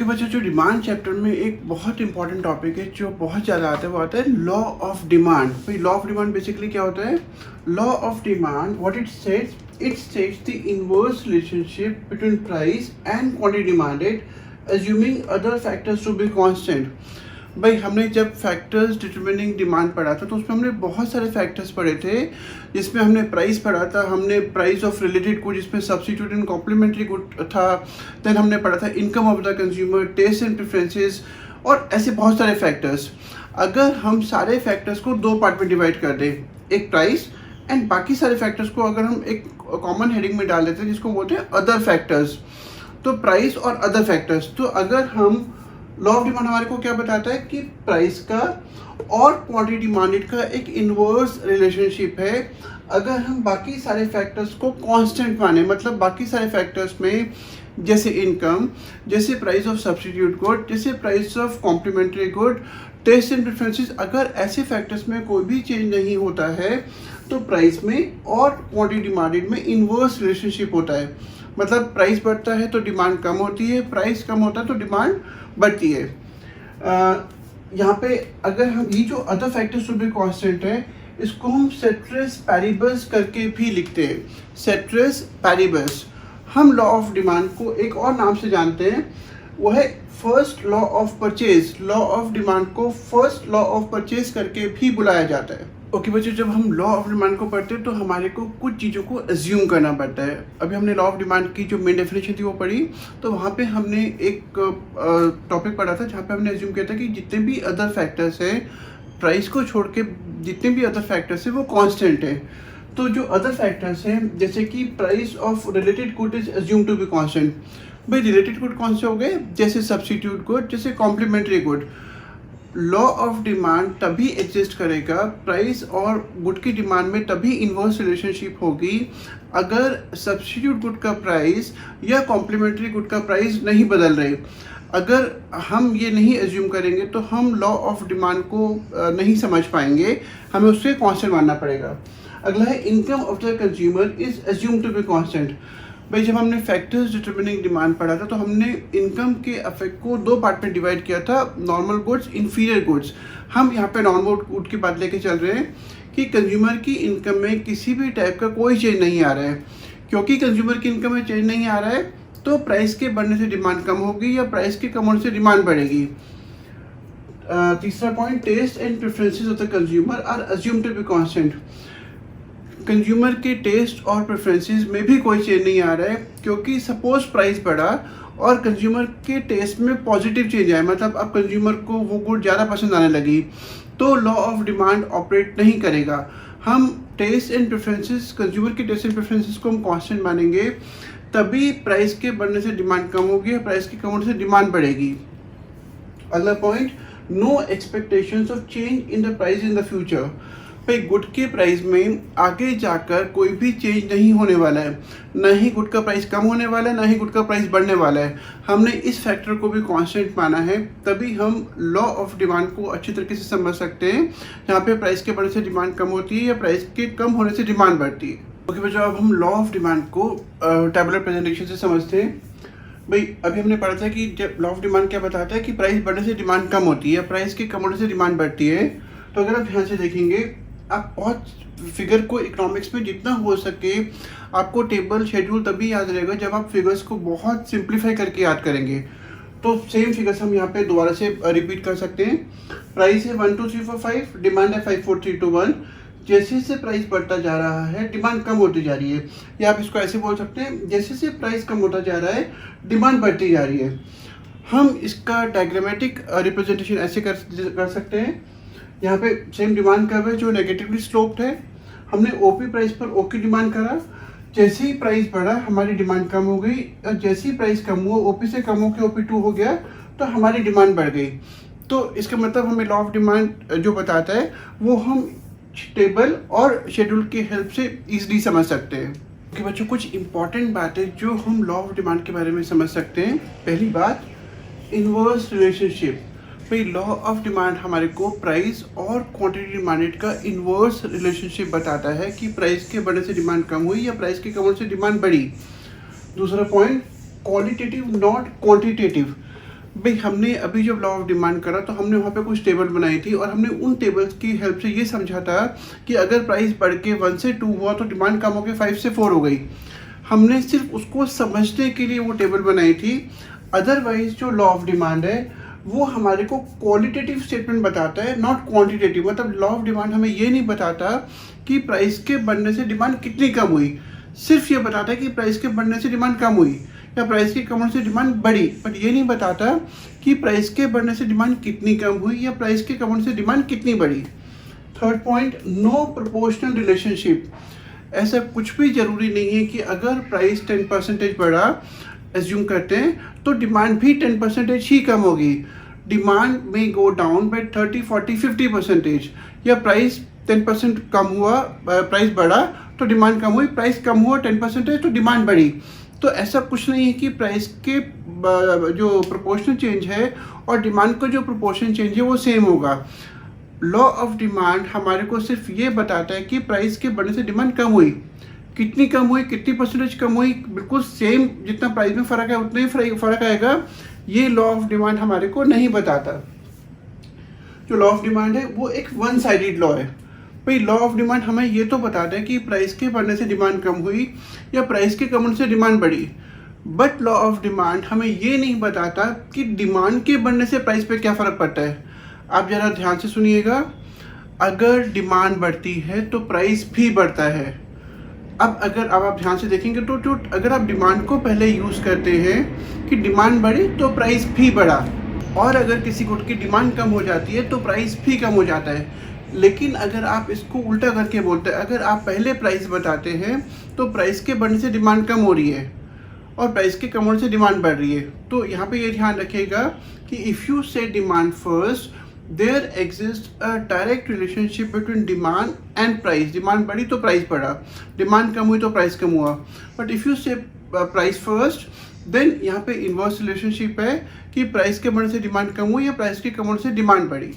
बच्चों, जो demand chapter में एक बहुत इंपॉर्टेंट टॉपिक है जो बहुत ज़्यादा आता है वो आता है लॉ ऑफ डिमांड। भाई लॉ ऑफ डिमांड बेसिकली क्या होता है? Law of demand what it states the inverse relationship between price and quantity demanded assuming other factors to be constant. भाई हमने जब फैक्टर्स डिटरमिनिंग डिमांड पढ़ा था तो उसमें हमने बहुत सारे फैक्टर्स पढ़े थे, जिसमें हमने प्राइस पढ़ा था, हमने प्राइस ऑफ रिलेटेड गुड जिसमें सब्स्टिट्यूट एंड कॉम्प्लीमेंट्री गुड था, देन हमने पढ़ा था income of the consumer, taste and preferences और ऐसे बहुत सारे फैक्टर्स। अगर हम सारे फैक्टर्स को दो पार्ट में डिवाइड कर दें, एक प्राइस एंड बाकी सारे फैक्टर्स को अगर हम एक कॉमन हेडिंग में डाल देते हैं जिसको बोलते हैं अदर फैक्टर्स, तो प्राइस और अदर फैक्टर्स, तो अगर हम लॉ ऑफ डिमांड हमारे को क्या बताता है कि प्राइस का और क्वांटिटी डिमांडेड का एक इनवर्स रिलेशनशिप है अगर हम बाकी सारे फैक्टर्स को कांस्टेंट माने। मतलब बाकी सारे फैक्टर्स में जैसे इनकम, जैसे प्राइस ऑफ सब्स्टिट्यूट गुड, जैसे price of complementary good, taste and preferences, अगर ऐसे फैक्टर्स में कोई भी चेंज नहीं होता है तो प्राइस में और क्वांटिटी डिमांडेड में इनवर्स रिलेशनशिप होता है। मतलब प्राइस बढ़ता है तो डिमांड कम होती है, प्राइस कम होता है तो डिमांड बढ़ती है। यहाँ पे अगर हम ये जो other factors to be constant है इसको हम सेट्रेस पैरिबस करके भी लिखते हैं। सेट्रेस पैरिबस हम लॉ ऑफ डिमांड को एक और नाम से जानते हैं, वो है first law of purchase. Law of demand को फर्स्ट लॉ ऑफ परचेज करके भी बुलाया जाता है। ओके बच्चों, जब हम लॉ ऑफ डिमांड को पढ़ते हैं तो हमारे को कुछ चीज़ों को अज्यूम करना पड़ता है। अभी हमने लॉ ऑफ डिमांड की जो मेन डेफिनेशन थी वो पढ़ी, तो वहाँ पे हमने एक टॉपिक पढ़ा था जहाँ पे हमने अज्यूम किया था कि जितने भी अदर फैक्टर्स हैं, प्राइस को छोड़ के जितने भी अदर फैक्टर्स हैं वो कांस्टेंट है। तो जो अदर फैक्टर्स हैं जैसे कि price of related good is assume to be constant. भाई रिलेटेड गुड कौन से हो गए? जैसे सब्स्टिट्यूट गुड, जैसे complementary good. Law of demand तभी एग्जिस्ट करेगा, प्राइस और गुड की डिमांड में तभी इनवर्स रिलेशनशिप होगी अगर सब्स्टिट्यूट गुड का प्राइस या कॉम्प्लीमेंट्री गुड का प्राइस नहीं बदल रहे। अगर हम ये नहीं एज्यूम करेंगे तो हम लॉ ऑफ डिमांड को नहीं समझ पाएंगे, हमें उससे कांस्टेंट मानना पड़ेगा। अगला है income of the consumer is assume to be constant. भाई जब हमने फैक्टर्स डिटरमिनिंग डिमांड पढ़ा था तो हमने इनकम के अफेक्ट को दो पार्ट में डिवाइड किया था, नॉर्मल गुड्स, इन्फीरियर गुड्स। हम यहाँ पे नॉर्मल गुड की बात लेके चल रहे हैं कि कंज्यूमर की इनकम में किसी भी टाइप का कोई चेंज नहीं आ रहा है। क्योंकि कंज्यूमर की इनकम में चेंज नहीं आ रहा है तो प्राइस के बढ़ने से डिमांड कम होगी या प्राइस के कम होने से डिमांड बढ़ेगी। तीसरा point, taste and preferences of the consumer are assumed to be constant. Consumer के टेस्ट और प्रेफरेंसेस में भी कोई चेंज नहीं आ रहा है, क्योंकि सपोज प्राइस बढ़ा और कंज्यूमर के टेस्ट में पॉजिटिव चेंज आया, मतलब अब कंज्यूमर को वो गुड ज़्यादा पसंद आने लगी, तो लॉ ऑफ डिमांड ऑपरेट नहीं करेगा। हम टेस्ट एंड प्रेफरेंसेस, कंज्यूमर के टेस्ट एंड प्रेफरेंसेस को हम कांस्टेंट मानेंगे, तभी प्राइस के बढ़ने से डिमांड कम होगी और प्राइस के कम होने से डिमांड बढ़ेगी। अगला point, no expectations of change in the price in the future. भाई गुड के प्राइस में आगे जाकर कोई भी चेंज नहीं होने वाला है, ना ही गुड का प्राइस कम होने वाला है, ना ही गुड का प्राइस बढ़ने वाला है। हमने इस फैक्टर को भी कांस्टेंट माना है, तभी हम लॉ ऑफ डिमांड को अच्छी तरीके से समझ सकते हैं, जहाँ पे प्राइस के बढ़ने से डिमांड कम होती है या प्राइस के कम होने से डिमांड बढ़ती है। ओके बच्चों, अब हम लॉ ऑफ डिमांड को टेबुलर प्रेजेंटेशन से समझते हैं। भाई अभी हमने पढ़ा था कि जब लॉ ऑफ डिमांड क्या बताता है कि प्राइस बढ़ने से डिमांड कम होती है, प्राइस के कम होने से डिमांड बढ़ती है। तो अगर आप ध्यान से देखेंगे, आप बहुत फिगर को इकोनॉमिक्स में जितना हो सके आपको टेबल शेड्यूल तभी याद रहेगा जब आप फिगर्स को बहुत सिंप्लीफाई करके याद करेंगे। तो सेम फिगर्स हम यहाँ पे दोबारा से रिपीट कर सकते हैं। प्राइस है 1 2 3 4 5, डिमांड है 5 4 3 2 1। जैसे जैसे प्राइस बढ़ता जा रहा है डिमांड कम होती जा रही है, या आप इसको ऐसे बोल सकते हैं, जैसे जैसे प्राइस कम होता जा रहा है डिमांड बढ़ती जा रही है। हम इसका डायग्रामेटिक रिप्रेजेंटेशन ऐसे कर सकते हैं। यहाँ पे सेम डिमांड कर्व है जो नेगेटिवली स्लोप्ड है। हमने ओपी प्राइस पर ओ की डिमांड करा, जैसे ही प्राइस बढ़ा हमारी डिमांड कम हो गई, और जैसे ही प्राइस कम हुआ ओपी से कम होकर ओपी 2 हो गया तो हमारी डिमांड बढ़ गई। तो इसका मतलब हमें लॉ ऑफ डिमांड जो बताता है वो हम टेबल और शेड्यूल की हेल्प से ईजिली समझ सकते हैं। कि बच्चों कुछ इंपॉर्टेंट बातें जो हम लॉ ऑफ डिमांड के बारे में समझ सकते हैं। पहली बात, इनवर्स रिलेशनशिप। भाई लॉ ऑफ डिमांड हमारे को प्राइस और क्वांटिटी डिमांडेड का इनवर्स रिलेशनशिप बताता है कि प्राइस के बढ़ने से डिमांड कम हुई या प्राइस के कम होने से डिमांड बढ़ी। दूसरा पॉइंट, क्वालिटेटिव नॉट क्वांटिटेटिव। भाई हमने अभी जब लॉ ऑफ डिमांड करा तो हमने वहाँ पे कुछ टेबल बनाई थी और हमने उन टेबल्स की हेल्प से ये समझा था कि अगर प्राइस बढ़ के 1 से 2 हुआ तो डिमांड कम होकर 5 से 4 हो गई। हमने सिर्फ उसको समझने के लिए वो टेबल बनाई थी। अदरवाइज जो लॉ ऑफ डिमांड है वो हमारे को क्वालिटेटिव स्टेटमेंट बताता है, नॉट क्वांटिटेटिव। मतलब लॉ ऑफ डिमांड हमें ये नहीं बताता कि प्राइस के बढ़ने से डिमांड कितनी कम हुई, सिर्फ ये बताता है कि प्राइस के बढ़ने से डिमांड कम हुई या प्राइस के कम होने से डिमांड बढ़ी, बट ये नहीं बताता कि प्राइस के बढ़ने से डिमांड कितनी कम हुई या प्राइस के कम होने से डिमांड कितनी बढ़ी। Third point, no proportional relationship. ऐसा कुछ भी जरूरी नहीं है कि अगर प्राइस 10% बढ़ा एज्यूम करते हैं तो डिमांड भी 10% ही कम होगी। डिमांड में गो डाउन बाय 30, 40, 50%, या प्राइस 10% कम हुआ, प्राइस बढ़ा तो डिमांड कम हुई, प्राइस कम हुआ 10% तो डिमांड बढ़ी। तो ऐसा कुछ नहीं है कि प्राइस के जो प्रोपोर्शनल चेंज है और डिमांड का जो प्रोपोर्शन चेंज है वो सेम होगा। लॉ ऑफ डिमांड हमारे को सिर्फ ये बताता है कि प्राइस के बढ़ने से डिमांड कम हुई, कितनी कम हुई, कितनी परसेंटेज कम हुई, बिल्कुल सेम जितना प्राइस में फ़र्क है उतना ही फ़र्क आएगा, ये लॉ ऑफ डिमांड हमारे को नहीं बताता। जो लॉ ऑफ डिमांड है वो एक वन साइडेड लॉ है। भाई लॉ ऑफ डिमांड हमें ये तो बताता है कि प्राइस के बढ़ने से डिमांड कम हुई या प्राइस के कम होने से डिमांड बढ़ी, बट लॉ ऑफ डिमांड हमें ये नहीं बताता कि डिमांड के बढ़ने से प्राइस पे क्या फ़र्क पड़ता है। आप ज़रा ध्यान से सुनिएगा, अगर डिमांड बढ़ती है तो प्राइस भी बढ़ता है। अब आप ध्यान से देखेंगे तो जो अगर आप डिमांड को पहले यूज़ करते हैं कि डिमांड बढ़ी तो प्राइस भी बढ़ा, और अगर किसी गुड की डिमांड कम हो जाती है तो प्राइस भी कम हो जाता है। लेकिन अगर आप इसको उल्टा करके बोलते हैं, अगर आप पहले प्राइस बताते हैं तो प्राइस के बढ़ने से डिमांड कम हो रही है और प्राइस के कम होने से डिमांड बढ़ रही है, तो यहाँ पे ये ध्यान रखिएगा कि if you say demand first there exist a direct relationship between demand and price. Demand बढ़ी तो प्राइस बढ़ा, डिमांड कम हुई तो प्राइस कम हुआ। बट इफ़ यू से प्राइस फर्स्ट देन यहाँ पे इनवर्स रिलेशनशिप है कि प्राइस के बढ़ने से डिमांड कम हुई या प्राइस के कम होने से डिमांड बढ़ी।